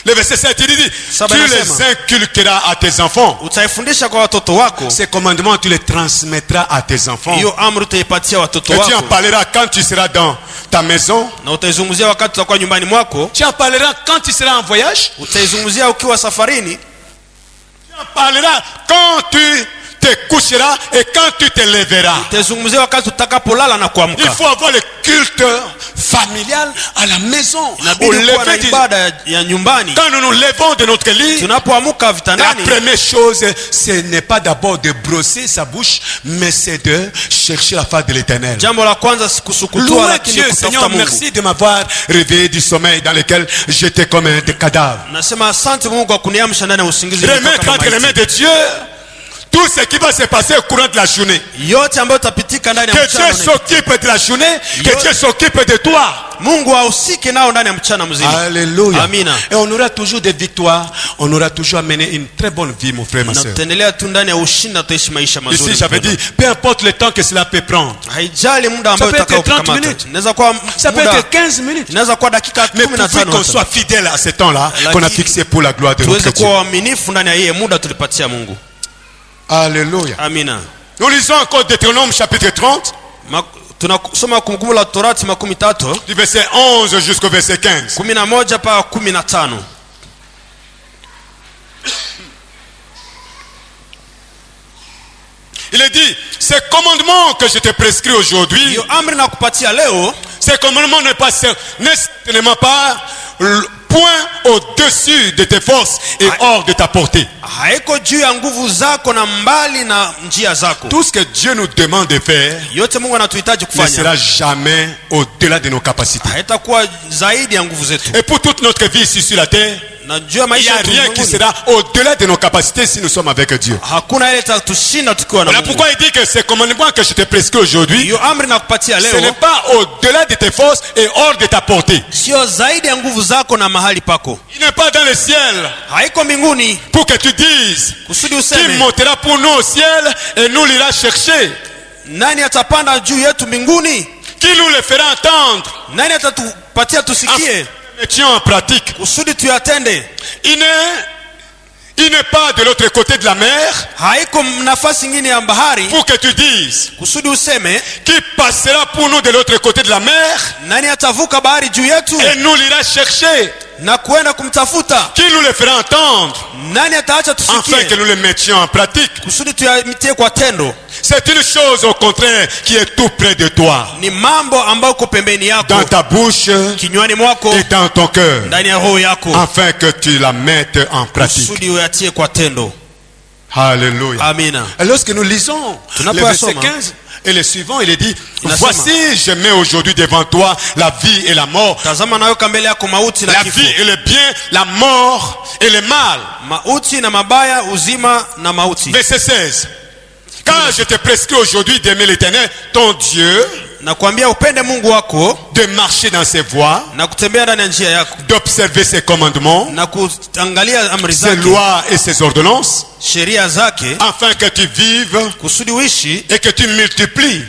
B: Le verset 7, il dit,
C: Saba
B: tu
C: inasema,
B: les inculqueras à tes enfants.
C: Utaifundisha kwa watoto wako.
B: Ces commandements, tu les transmettras à tes enfants.
C: Hiyo amri utaipatia watoto
B: Et tu en
C: wako.
B: parleras quand tu seras dans ta maison.
C: Na utaizungumzia wakati utakuwa nyumbani mwako.
B: Tu en parleras quand tu seras en voyage.
C: Utaizungumzia ukiwa safarini.
B: Tu en parleras quand tu te coucheras et quand tu te lèveras.
C: Utaizungumzia wakati utakapolala na
B: Il
C: kuamka.
B: faut avoir le culte familial à la maison. Au
C: Inabidi kuwa na
B: lever du...
C: ibada ya nyumbani.
B: Quand nous nous levons de notre lit,
C: Tunapoamka
B: la
C: vitandani,
B: première chose, ce n'est pas d'abord de brosser sa bouche, mais c'est de chercher la face de l'Éternel.
C: jambo la kwanza si kusukutua,
B: Louez
C: lakini
B: Dieu,
C: kutafuta
B: Seigneur,
C: Mungu.
B: merci de m'avoir réveillé du sommeil dans lequel j'étais comme un cadavre.
C: Nasema asante Mungu kwa kuniamsha ndani ya usingizi.
B: Remettre entre les mains de Dieu tout ce qui va se passer au courant de la journée.
C: Yote ambayo utapitika ndani ya
B: Que Dieu
C: mchana.
B: s'occupe de la journée, que Dieu s'occupe de toi.
C: Mungu ahusike nao ndani ya mchana mzima.
B: Alléluia.
C: Amina.
B: Et on aura toujours des victoires, on aura toujours amené une très bonne vie, mon frère, ma
C: Na
B: soeur.
C: tutaendelea tu ndani ya ushindi na tutaishi maisha mazuri.
B: Ici, j'avais dit, peu importe le temps que cela peut prendre.
C: Haijali muda
B: Ça
C: ambao
B: peut être 30
C: utakaokamata.
B: minutes.
C: Inaweza kuwa
B: Ça peut
C: muda,
B: être 15 minutes.
C: inaweza kuwa dakika
B: Mais pourvu
C: 15
B: qu'on soit fidèle à ce temps-là, qu'on a fixé pour la gloire de notre
C: tuweze
B: Dieu.
C: kuwa waaminifu ndani ya yeye muda tulipatia Mungu.
B: Alléluia.
C: Amina.
B: Nous lisons encore Deutéronome chapitre 30,
C: Tunasoma Kumbukumbu la Torati 13
B: du verset 11 jusqu'au verset 15.
C: 11 mpaka 15.
B: Il est dit, ces commandements que je te prescris aujourd'hui,
C: Hiyo amri nakupatia leo,
B: ces commandements n'est certainement pas point au-dessus de tes forces et hors de ta portée.
C: haiko juu ya nguvu zako na mbali na njia zako.
B: Tout ce que Dieu nous demande de faire
C: Yote Mungu anatuhitaji
B: ne
C: kufanya
B: sera jamais au-delà de nos capacités.
C: haitakuwa zaidi ya nguvu zetu.
B: Et pour toute notre vie ici sur la terre,
C: Na juu ya
B: il n'y
C: maisha
B: a
C: yetu
B: rien qui
C: ulimwenguni,
B: sera au-delà de nos capacités si nous sommes avec Dieu.
C: hakuna ile itatushinda tukiwa na
B: Voilà
C: Mungu.
B: pourquoi il dit que ces commandements que je te prescris aujourd'hui,
C: Hiyo amri nakupatia
B: ce n'est
C: leo
B: pas au-delà de tes forces et hors de ta portée.
C: sio zaidi ya nguvu zako na mahali pako.
B: Il n'est pas dans le ciel
C: Haiko mbinguni
B: pour que tu dises
C: kusudi
B: qui
C: useme
B: montera pour nous au ciel et nous l'ira chercher.
C: nani atapanda juu yetu mbinguni,
B: Qui nous le fera entendre.
C: nani atatupatia tusikie
B: Mettions en pratique.
C: kusudi tuyatende.
B: Il n'est pas de l'autre côté de la mer
C: Haiko nafasi nyingine ya bahari
B: pour que tu dises
C: kusudi useme
B: qui passera pour nous de l'autre côté de la mer
C: nani atavuka bahari juu yetu
B: et nous l'ira chercher.
C: na kuenda kumtafuta.
B: Qui nous le fera entendre
C: Nani ataacha
B: afin que
C: tusikie
B: nous le mettions en pratique.
C: kusudi tuyamitie kwa tendo.
B: C'est une chose au contraire qui est tout près de toi,
C: Ni mambo ambayo uko pembeni yako,
B: dans ta bouche
C: kinywani mwako,
B: et dans ton cœur,
C: ndani ya roho yako,
B: afin que tu la mettes en pratique.
C: kusudi uyatie kwa tendo.
B: Alléluia.
C: Amina.
B: Et lorsque nous lisons le verset 15 et le suivant, il est dit, voici je mets aujourd'hui devant toi la vie et la mort,
C: Tazama naweka mbele yako mauti na
B: la
C: kifo,
B: vie et le bien, la mort et le mal.
C: mauti na mabaya, uzima na mauti.
B: Verset 16. Car je te prescris aujourd'hui d'aimer l'Éternel, ton Dieu,
C: Nakwambia upende Mungu wako
B: de marcher dans ses voies,
C: na kutembea ndani ya njia yako
B: d'observer ses commandements,
C: na kuangalia amri
B: ses
C: zake,
B: lois et ses ordonnances,
C: sheria zake,
B: afin que tu vives
C: kusudi uishi
B: et que tu multiplies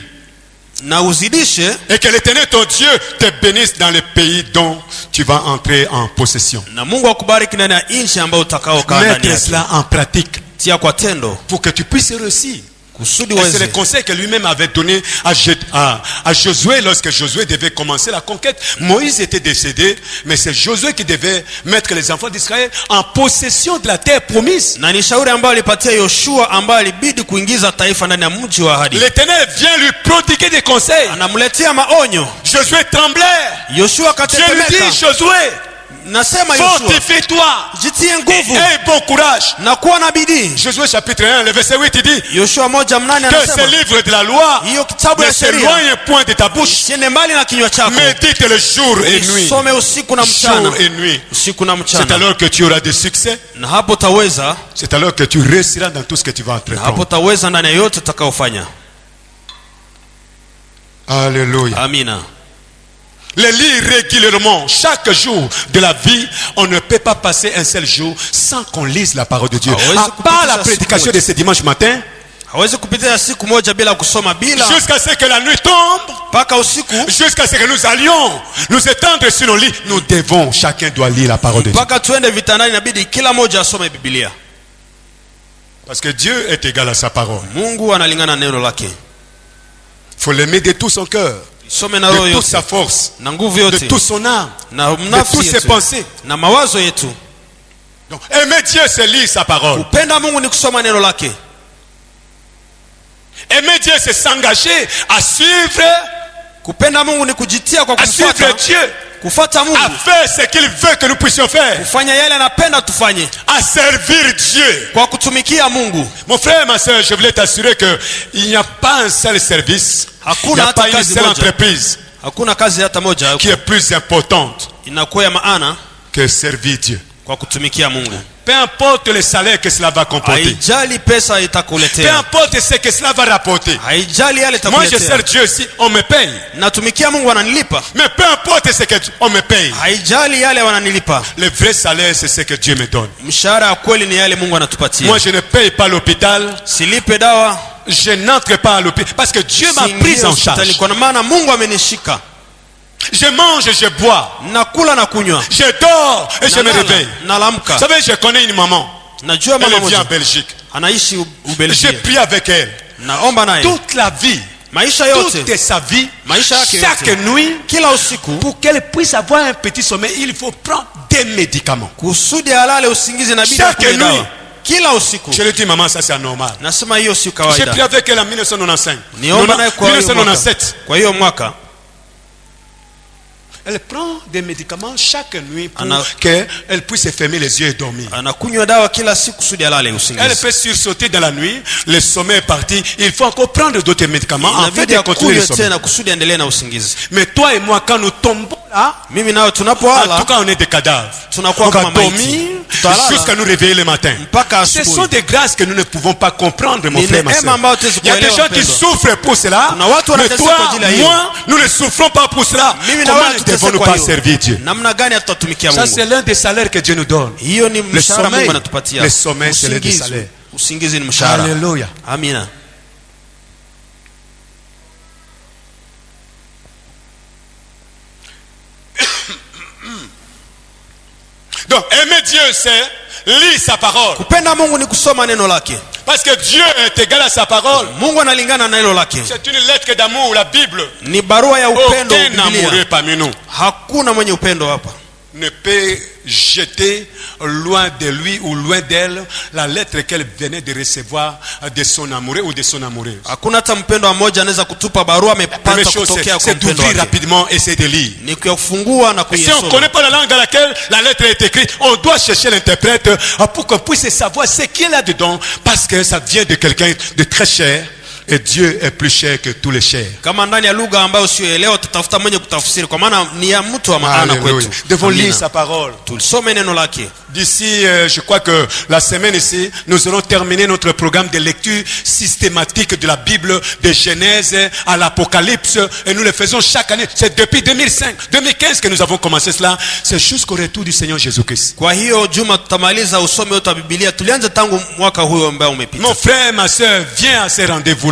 C: na uzidishe,
B: et que l'Éternel ton Dieu te bénisse dans le pays dont tu vas entrer en possession.
C: na Mungu akubariki ndani ya nchi ambayo utakaokaa ndani
B: Mettre
C: yake.
B: cela en pratique
C: Tia kwa tendo
B: pour que tu puisses réussir.
C: kusudi
B: Et c'est le
C: uweze.
B: conseil que lui-même avait donné à Josué lorsque Josué devait commencer la conquête. Moïse était décédé, mais c'est Josué qui devait mettre les enfants d'Israël en possession de la terre promise.
C: Na ni shauri ambayo alipatia Yoshua ambaye alibidi kuingiza taifa ndani ya mji wa ahadi.
B: L'Éternel vient lui prodiguer des conseils.
C: Anamletea maonyo.
B: Josué tremblait.
C: Yoshua
B: Je lui dis,
C: akatetemeka.
B: Josué,
C: Nasema Yoshua,
B: fortifie-toi
C: jitie nguvu
B: et aie bon courage.
C: na kuwa na bidii.
B: Josué chapitre 1, le verset 8, il dit
C: Yoshua 1:8
B: que ce
C: anasema
B: livre de la loi
C: hiyo kitabu
B: ne
C: ya sheria
B: s'éloigne point de ta bouche.
C: siende mbali na kinywa chako,
B: Médite le jour et nuit.
C: some usiku na mchana,
B: Jour et nuit.
C: usiku na
B: C'est
C: mchana,
B: alors que tu auras du succès.
C: na hapo utaweza,
B: C'est alors que tu réussiras dans tout ce que tu vas
C: na hapo
B: entreprendre.
C: utaweza ndani ya yote utakaofanya.
B: Alléluia.
C: Amina.
B: Les lire régulièrement, chaque jour de la vie. On ne peut pas passer un seul jour sans qu'on lise la parole de Dieu.
C: Ah, ouais,
B: À
C: c'est
B: part la
C: compliqué,
B: prédication
C: c'est
B: de ce dimanche matin,
C: Hawezi kupitia siku moja bila kusoma, bila
B: jusqu'à ce que la nuit tombe,
C: mpaka usiku,
B: jusqu'à ce que nous allions nous étendre sur nos lits, nous devons, chacun doit lire la parole de Dieu.
C: mpaka tuende vitandani, inabidi kila moja asome Biblia.
B: Parce que Dieu est égal à sa parole.
C: Mungu analingana na neno lake.
B: Il faut l'aimer de tout son cœur,
C: Some na roho
B: de toute
C: yote
B: sa force,
C: na nguvu
B: de
C: yote
B: toute son âme,
C: na
B: de
C: nafsi
B: toutes ses
C: yetu
B: pensées.
C: na mawazo yetu.
B: Donc, aimer Dieu, c'est lire sa parole.
C: Kupenda Mungu ni kusoma neno lake.
B: Aimer Dieu, c'est s'engager à suivre,
C: Kupenda Mungu ni kujitia kwa
B: à suivre
C: kufuata,
B: Dieu,
C: kufuata Mungu,
B: à faire ce qu'il veut que nous puissions faire,
C: kufanya yale anapenda tufanye,
B: à servir Dieu.
C: kwa kutumikia Mungu.
B: Mon frère, ma soeur, je voulais t'assurer qu'il n'y a pas un seul service, il n'y
C: Hakuna
B: a
C: hata
B: pas une
C: kazi
B: seule
C: moja,
B: entreprise
C: hakuna kazi hata moja
B: qui est plus importante
C: inakuwa ya maana
B: que servir Dieu.
C: kwa kutumikia Mungu.
B: Peu importe le salaire que cela va comporter,
C: Haijali pesa
B: peu
C: itakuletea,
B: importe ce que cela va rapporter.
C: haijali yale
B: Moi, je
C: itakuletea.
B: sers Dieu si on me paye.
C: Natumikia Mungu, wananilipa.
B: Mais peu importe ce qu'on me paye,
C: Haijali yale wananilipa.
B: le vrai salaire, c'est ce que Dieu me donne.
C: Mshahara ya kweli ni yale Mungu anatupatia.
B: Moi, je ne paye pas l'hôpital.
C: Silipe dawa,
B: Je n'entre pas à l'hôpital parce que Dieu m'a
C: siingie
B: pris en charge.
C: hospitali, kwa maana Mungu amenishika.
B: Je mange, je bois,
C: Nakula na kunywa,
B: je dors et je me
C: nalala,
B: réveille.
C: nalamka.
B: Vous savez, je connais une maman.
C: Najua
B: Elle
C: mama
B: vit en
C: moja
B: Belgique.
C: anaishi
B: J'ai
C: Ubelgiji.
B: prié avec elle.
C: Naomba naye
B: Toute la vie,
C: maisha yote,
B: toute sa vie,
C: maisha yake
B: chaque
C: yote,
B: nuit,
C: kila usiku,
B: pour qu'elle puisse avoir un petit sommeil, il faut prendre des médicaments.
C: kusudi alale usingizi inabidi
B: Chaque
C: akunywe dawa
B: nuit.
C: kila usiku.
B: Je lui dis, maman, ça c'est anormal.
C: Nasema hiyo si
B: J'ai prié
C: kawaida.
B: avec elle en 1995.
C: Niomba naye kwa hiyo mwaka.
B: 1997.
C: Kwa hiyo mwaka
B: Elle prend des médicaments chaque nuit pour
C: Ana-
B: qu'elle puisse fermer les yeux et dormir.
C: anakunywa dawa kila siku kusudi alale
B: Elle
C: usingizi.
B: peut sursauter dans la nuit, le sommeil est parti, il faut encore prendre d'autres médicaments afin
C: Inabidi
B: de continuer le
C: akunywe
B: sommeil.
C: tena kusudi endelee na usingizi.
B: Mais toi et moi, quand nous tombons là,
C: Mimi nao
B: en tout
C: tunapoala
B: cas on est des cadavres.
C: tunakuwa
B: On va
C: kama maiti,
B: dormir
C: tutalala
B: jusqu'à nous réveiller le matin.
C: mpaka
B: Ce sont
C: asubuhi.
B: des grâces que nous ne pouvons pas comprendre, mon
C: Ni
B: frère, ma
C: neema
B: soeur.
C: ambayo tuwezi
B: Il y a des
C: kuelewa,
B: gens qui
C: mpendwa.
B: souffrent pour cela,
C: Kuna watu
B: mais
C: wanateseka
B: toi,
C: kwa ajili ya hiyo.
B: moi, nous ne souffrons pas pour cela.
C: Mimi na
B: Comment
C: wewe
B: ne
C: tuteseka
B: devons-nous
C: kwa
B: pas
C: hiyo.
B: servir Dieu?
C: Namna gani hatutatumikia
B: Ça,
C: Mungu?
B: c'est l'un des salaires que Dieu nous donne.
C: Hiyo ni mshahara
B: sommeil.
C: Mungu anatupatia.
B: Le sommeil, c'est l'un des
C: Usingizi.
B: salaires.
C: Usingizi ni mshahara.
B: Alléluia.
C: Amina.
B: Donc, aimer Dieu, c'est lire sa parole.
C: Kupenda Mungu ni kusoma neno lake.
B: Parce que Dieu est égal à sa parole.
C: Mungu analingana na neno lake.
B: C'est une lettre d'amour, la Bible.
C: Ni barua ya upendo.
B: Aucun amoureux
C: Biblia.
B: parmi nous
C: Hakuna mwenye upendo hapa.
B: ne peut jeter loin de lui ou loin d'elle la lettre qu'elle venait de recevoir de son amoureux ou de son amoureuse.
C: Hakuna hata mpendo mmoja anaweza kutupa barua
B: Première
C: amepata
B: chose,
C: kutokea kwa
B: c'est
C: mpendo
B: d'ouvrir
C: wake.
B: rapidement et c'est de lire.
C: Ni kufungua na
B: Et si on ne
C: kuisoma.
B: connaît pas la langue dans laquelle la lettre est écrite, on doit chercher l'interprète pour qu'on puisse savoir ce qu'il y a là-dedans, parce que ça vient de quelqu'un de très cher. Et Dieu est plus cher que tous les chers.
C: Kama ndani ya lugha ambayo usioelewa, tutafuta mwenye kutafsiri, kwa maana ni ya mtu wa maana
B: Alléluia.
C: kwetu.
B: Devons
C: Amina.
B: lire sa parole.
C: Tulisome neno lake.
B: D'ici, je crois que la semaine ici, nous aurons terminé notre programme de lecture systématique de la Bible, de Genèse à l'Apocalypse, et nous le faisons chaque année. C'est depuis 2005, 2015 que nous avons commencé cela. C'est jusqu'au retour du Seigneur Jésus-Christ.
C: Kwa hiyo juma tutamaliza usome wote wa Biblia. Tulianza tangu mwaka huo ambao umepita.
B: Mon frère, ma soeur, viens à ces rendez-vous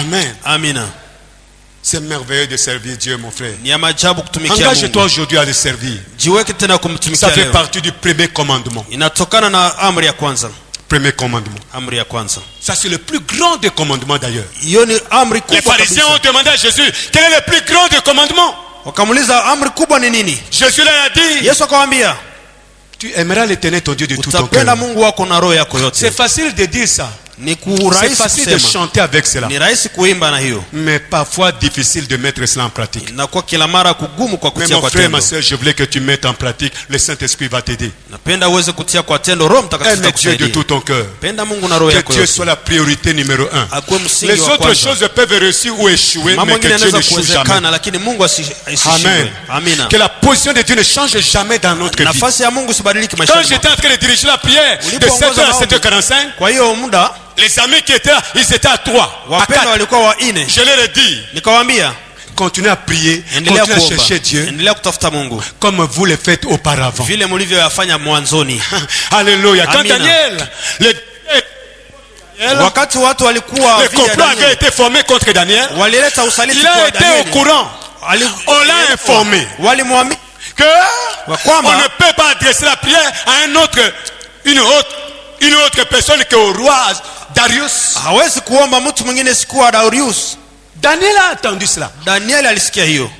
B: Amen.
C: Amina.
B: C'est merveilleux de servir Dieu, mon frère.
C: Ni ya maajabu kutumikia
B: Engage-toi
C: Mungu.
B: aujourd'hui à le servir.
C: Jiweke tena
B: Ça
C: kumtumikia
B: fait
C: leo.
B: partie du premier commandement.
C: Inatokana na amri ya kwanza.
B: Premier commandement.
C: Amri ya kwanza.
B: Ça, c'est le plus grand des commandements d'ailleurs.
C: Hiyo ni amri
B: Les
C: kubwa
B: pharisiens ont
C: kabisa.
B: demandé à Jésus, quel est le plus grand des commandements?
C: Wakamuuliza amri kubwa ni nini?
B: Jésus leur a dit,
C: Yesu akamwambia,
B: tu aimeras l'Éternel ton Dieu de tout ton
C: utapenda
B: cœur.
C: Mungu wako na roho yako yote.
B: C'est facile de dire ça.
C: Ni
B: C'est
C: rahisi
B: facile de
C: kusema.
B: chanter avec cela.
C: Ni rahisi kuimba na hiyo.
B: Mais parfois difficile de mettre cela en pratique.
C: Inakuwa kila mara kugumu kwa
B: Mais
C: kutia
B: mon
C: kwa
B: frère,
C: tendo.
B: ma soeur, je voulais que tu mettes en pratique. Le Saint-Esprit va t'aider.
C: Napenda uweze kutia kwa tendo, Roho Mtakatifu
B: Aime Dieu de
C: atakusaidia.
B: tout ton cœur.
C: Penda Mungu na roho
B: Que
C: yako
B: Dieu
C: yote.
B: soit la priorité numéro 1.
C: Akuwe msingi
B: Les
C: wa
B: autres
C: kwanza.
B: choses peuvent réussir ou échouer,
C: Mambo
B: mais que
C: mengine
B: Dieu
C: yanaweza
B: n'échoue jamais.
C: kuwezekana lakini Mungu asishindwe.
B: Amen.
C: Amina.
B: Que la position de Dieu ne change jamais dans notre vie.
C: Nafasi ya Mungu isibadilike
B: Quand
C: maishani.
B: j'étais en train de diriger la prière de 7h à 7h45,
C: Kwa hiyo muda
B: les amis qui étaient là, ils étaient à 3, à
C: wapendwa
B: 4.
C: walikuwa wanne.
B: Je leur ai dit,
C: Nikawaambia,
B: continuez à prier,
C: endelea
B: continuez à
C: kuomba.
B: chercher Dieu
C: Endelea kutafuta Mungu
B: comme vous le faites auparavant.
C: vile mlivyoyafanya mwanzoni.
B: Alléluia. Quand
C: Amina.
B: Daniel,
C: Wakati watu walikuwa
B: le
C: dhidi ya
B: complot avait
C: Danieli,
B: été formé contre Daniel,
C: walileta usaliti
B: il a
C: kwa
B: été au
C: Danieli.
B: courant. On l'a informé
C: Walimwambia
B: que
C: kwamba
B: on ne peut pas adresser la prière à une autre personne qu'au roi Darius.
C: hawezi kuomba mtu mwingine sikuwa Darius.
B: Daniel a entendu cela.
C: Danieli alisikia hiyo.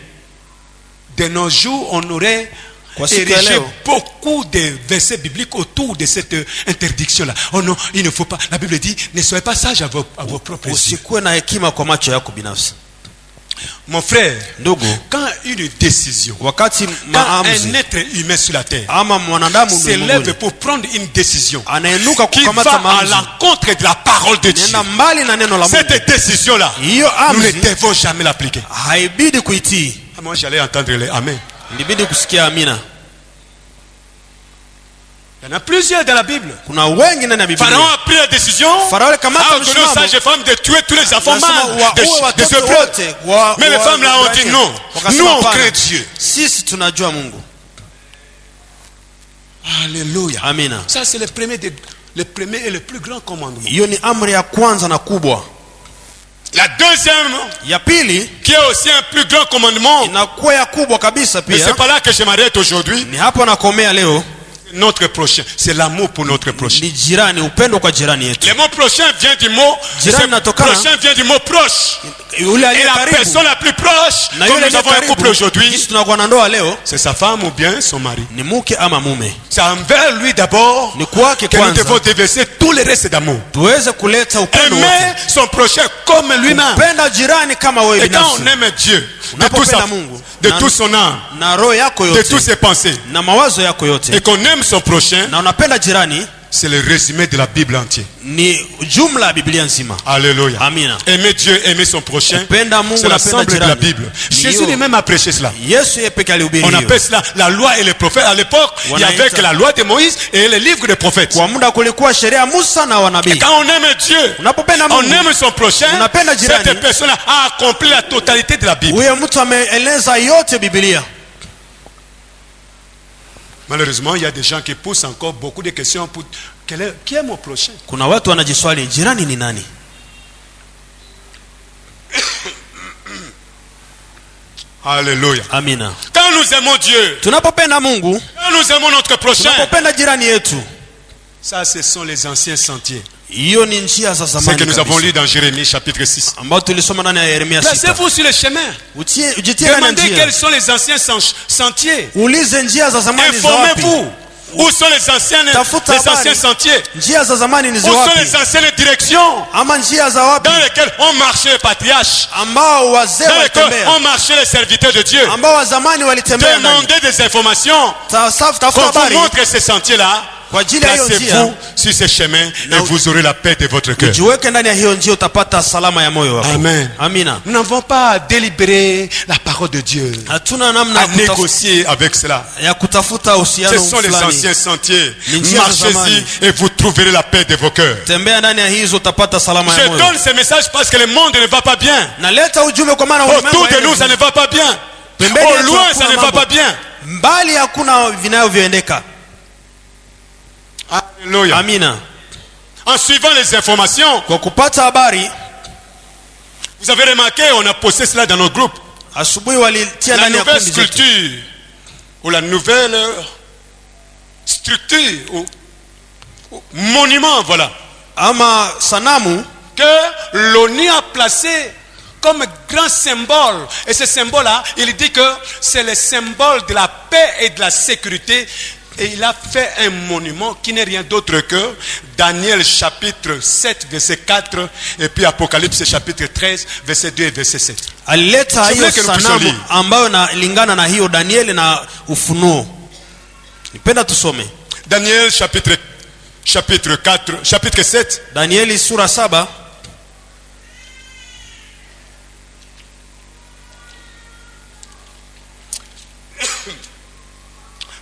B: De nos jours, on aurait
C: Kwa siku ya
B: érigé
C: leo,
B: beaucoup de versets bibliques autour de cette interdiction-là. Oh non, il ne faut pas. La Bible dit, ne soyez pas sages à vos propres yeux.
C: usikuwe na hekima kwa macho yako binafsi.
B: Mon frère,
C: Ndugu,
B: quand une décision,
C: wakati
B: quand
C: maamuzi
B: un être humain sur la terre
C: ama mwanadamu
B: s'élève
C: ulimwenguni
B: pour prendre une décision
C: anainuka
B: qui va
C: kukamata
B: à
C: maamuzi,
B: l'encontre de la parole de Dieu,
C: nenda mbali na neno la Mungu,
B: cette décision-là,
C: hiyo
B: nous ne
C: amri
B: devons jamais l'appliquer.
C: haibidi kuitii.
B: Ah, moi, j'allais entendre les Amen.
C: Ilibidi kusikia amina.
B: Il y en a plusieurs dans la Bible.
C: Kuna wengi ndani ya Biblia.
B: Pharaon a pris la décision,
C: Farao alikamata
B: a ordonné aux
C: msimamo,
B: sages femmes de tuer tous les enfants
C: Nasema
B: mâles
C: waue
B: de
C: watoto
B: ce
C: wote
B: peuple. Mais les femmes là ont dit non.
C: Wakasema
B: Nous on
C: hapana.
B: craint Dieu.
C: Sisi tunajua Mungu.
B: Alléluia.
C: Amina.
B: Ça c'est le premier et le plus grand commandement.
C: Hiyo ni amri ya kwanza na kubwa.
B: La deuxième,
C: Ya pili
B: qui est aussi un plus grand commandement,
C: inakuwa ya kubwa kabisa
B: mais
C: pia.
B: c'est pas là que je m'arrête aujourd'hui.
C: Ni hapo nakomea leo.
B: Notre prochain, c'est l'amour pour notre prochain.
C: Ni jirani, upendo kwa jirani yetu.
B: Le mot prochain vient du mot,
C: Jirani natokana,
B: prochain vient du mot proche.
C: Yule
B: Et
C: aliye
B: la
C: karibu.
B: personne la plus proche,
C: Na
B: comme
C: yule
B: nous
C: aliye
B: avons un couple
C: karibu.
B: aujourd'hui,
C: Sisi tunakuwa na ndoa leo.
B: c'est sa femme ou bien son mari.
C: Ni mke ama mume.
B: C'est envers lui d'abord
C: Ni kwake
B: que nous
C: kwanza.
B: devons déverser tout le reste d'amour.
C: Tuweze kuleta upendo
B: Aimer
C: wote.
B: son prochain comme lui-même.
C: Penda jirani kama wewe
B: Et quand
C: binafsi.
B: on aime Dieu de,
C: Unapopenda Mungu,
B: de
C: na-
B: toute son âme,
C: Na roho yako
B: de toutes
C: yote.
B: ses pensées,
C: Na mawazo yako
B: et
C: yote.
B: qu'on aime son prochain,
C: Na unapenda jirani,
B: c'est le résumé de la Bible entière.
C: ni jumla ya Biblia nzima.
B: Alléluia.
C: Amina.
B: Aimer Dieu, aimer son prochain,
C: Kupenda Mungu
B: c'est
C: na
B: l'ensemble
C: penda
B: de la
C: jirani.
B: Bible.
C: Ni
B: Jésus
C: hiyo.
B: lui-même a prêché cela.
C: Yesu yeye peke alihubiri
B: On
C: hiyo.
B: appelle cela la loi et les prophètes. À l'époque, il y avait
C: Wanaita-
B: que la loi de Moïse et les livres des prophètes.
C: Kwa muda kulikuwa sheria ya Musa na
B: Et
C: wanabii.
B: quand on aime Dieu,
C: Unapopenda
B: on
C: Mungu,
B: aime son prochain,
C: Unapenda jirani.
B: cette personne a accompli la totalité de la Bible.
C: huyo mtu ameeleza yote Biblia.
B: Malheureusement, il y a des gens qui poussent encore beaucoup de questions pour qui est mon prochain?
C: Kuna watu wanajiswali jirani ni nani?
B: Alléluia.
C: Amina.
B: Quand nous aimons Dieu,
C: Tunapopenda Mungu,
B: quand nous aimons notre prochain,
C: tunapopenda jirani yetu.
B: ça ce sont les anciens sentiers.
C: Hiyo ni njia za
B: Ce
C: zamani
B: que nous avons
C: kabisa,
B: lu dans Jérémie chapitre 6.
C: ambao tulisoma ndani ya Yeremia 6.
B: Placez-vous sur le chemin.
C: Ujitie ndani ya
B: Demandez
C: njia.
B: quels sont les anciens sentiers.
C: Ulize njia za zamani za wapi.
B: Informez-vous. Où sont les anciens sentiers?
C: Njia za zamani ni
B: Où sont
C: wapi?
B: les anciennes directions
C: Ama njia za wapi
B: dans lesquelles ont marché les patriarches,
C: ambao wazee
B: dans lesquelles
C: walitembea,
B: ont marché les serviteurs de Dieu?
C: ambao wa zamani walitembea ndani.
B: Demandez des informations.
C: Tafuta
B: Qu'on vous
C: habari
B: montre ces sentiers-là.
C: kwa ajili ya hiyo njia.
B: Placez-vous sur ces chemins et vous aurez la paix de votre cœur.
C: Ujiweke ndani ya hiyo njia, utapata salama ya moyo wako.
B: Amen.
C: Amina.
B: Nous n'avons pas à délibérer la parole de Dieu,
C: Hatuna namna
B: à négocier avec cela.
C: ya kutafuta
B: Ce
C: uhusiano
B: sont les
C: fulani.
B: anciens sentiers.
C: Ni njia za
B: Marchez-y
C: zamani.
B: et vous trouverez la paix de vos cœurs.
C: Tembea ndani ya hizo, utapata salama ya
B: Je
C: moyo.
B: donne ce message parce que le monde ne va pas bien.
C: Naleta ujumbe kwa maana
B: Autour de nous, ça ne va pas bien.
C: Pembeni
B: Au
C: yetu
B: loin,
C: hakuna
B: ça ne va
C: mambo.
B: pas bien.
C: Mbali hakuna vinavyoendeka.
B: Alléluia.
C: Amina.
B: En suivant les informations,
C: Kwa kupata habari,
B: Vous avez remarqué, on a posté cela dans notre groupe.
C: Asubuhi walitia
B: La
C: ndani ya
B: nouvelle
C: kundi zetu.
B: sculpture, ou la nouvelle structure, ou monument, voilà,
C: Ama sanamu
B: que l'ONU a placé comme grand symbole. Et ce symbole-là, il dit que c'est le symbole de la paix et de la sécurité. Et il a fait un monument qui n'est rien d'autre que Daniel chapitre 7 verset 4 et puis Apocalypse chapitre 13 verset 2 et verset 7.
C: alileta hiyo sanamu ambayo inalingana na hiyo Danieli na Ufunuo. Nipenda tusome
B: Daniel chapitre 4, chapitre 7.
C: Danieli sura 7.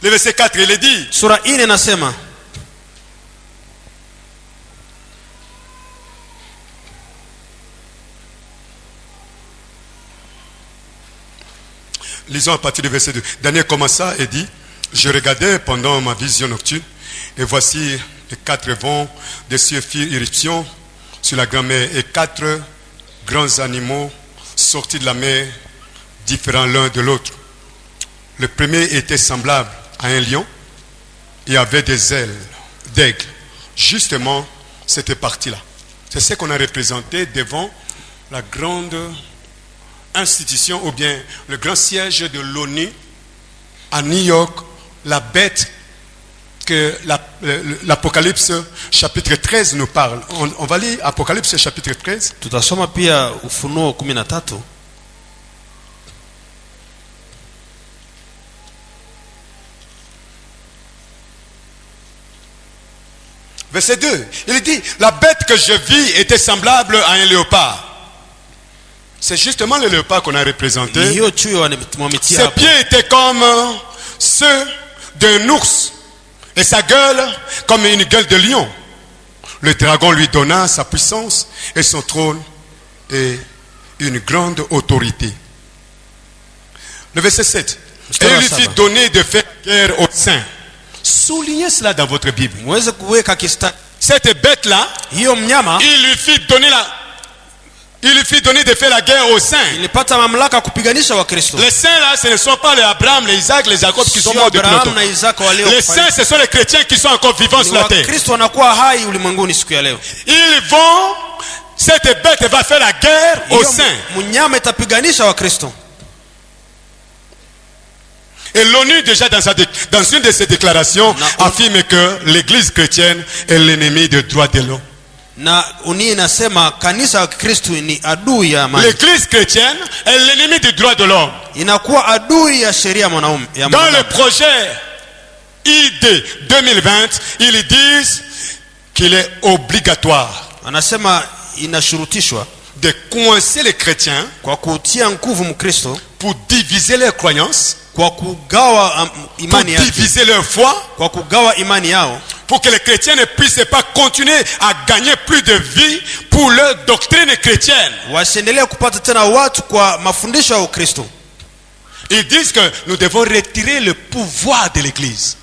B: Le verset 4, il est dit.
C: Sura 4 nasema,
B: lisons à partir du verset 2. Daniel commença et dit: je regardais pendant ma vision nocturne, et voici les 4 vents des cieux firent irruption sur la grande mer, et 4 grands animaux sortis de la mer, différents l'un de l'autre. Le premier était semblable à un lion et avait des ailes d'aigle. Justement, cette partie-là, c'est ce qu'on a représenté devant la grande institution ou bien le grand siège de l'ONU à New York, la bête que l'Apocalypse chapitre 13 nous parle. On va lire Apocalypse chapitre 13.
C: tutasoma pia Ufunuo 13.
B: Verset 2, il dit: la bête que je vis était semblable à un léopard. C'est justement le léopard qu'on a représenté. Ses pieds étaient comme ceux d'un ours et sa gueule comme une gueule de lion. Le dragon lui donna sa puissance et son trône et une grande autorité. Le verset 7. Et il lui fit donner de faire guerre aux saints. Soulignez cela dans votre Bible. Cette bête-là, il lui fit donner de faire la guerre aux saints. Les saints là, ce ne sont pas les Abraham, les Isaac, les Jacob qui sont morts depuis longtemps. Les saints, ce sont les chrétiens qui sont encore vivants sur la terre. Ils vont, cette bête va faire la guerre aux saints. Et l'ONU déjà dans une de ses déclarations affirme que l'église chrétienne est l'ennemi des droits de l'homme. L'église chrétienne est l'ennemi des droits de l'homme. Dans le projet ID 2020, ils disent qu'il est obligatoire de coincer les chrétiens pour diviser leurs croyances, pour diviser leur foi, pour que les chrétiens ne puissent pas continuer à gagner plus de vie pour leur doctrine chrétienne. Ils disent que nous devons retirer le pouvoir de l'église.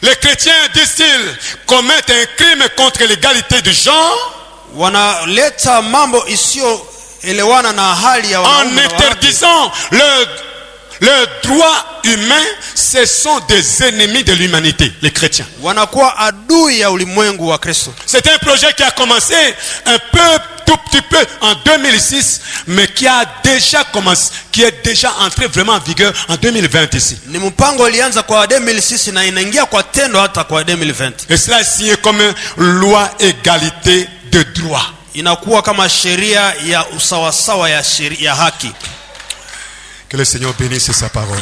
B: Les chrétiens, disent-ils, commettent un crime contre l'égalité du genre en interdisant leurs droits humains. Ce sont des ennemis de l'humanité, les chrétiens. C'est un projet qui a commencé tout petit peu en 2006, mais qui a déjà commencé, qui est déjà entré vraiment en vigueur en 2020 ici. Et cela est signé comme une loi égalité de droit. Que le Seigneur bénisse sa parole.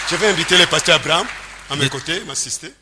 B: Je vais inviter le pasteur Abraham à mes côtés, m'assister.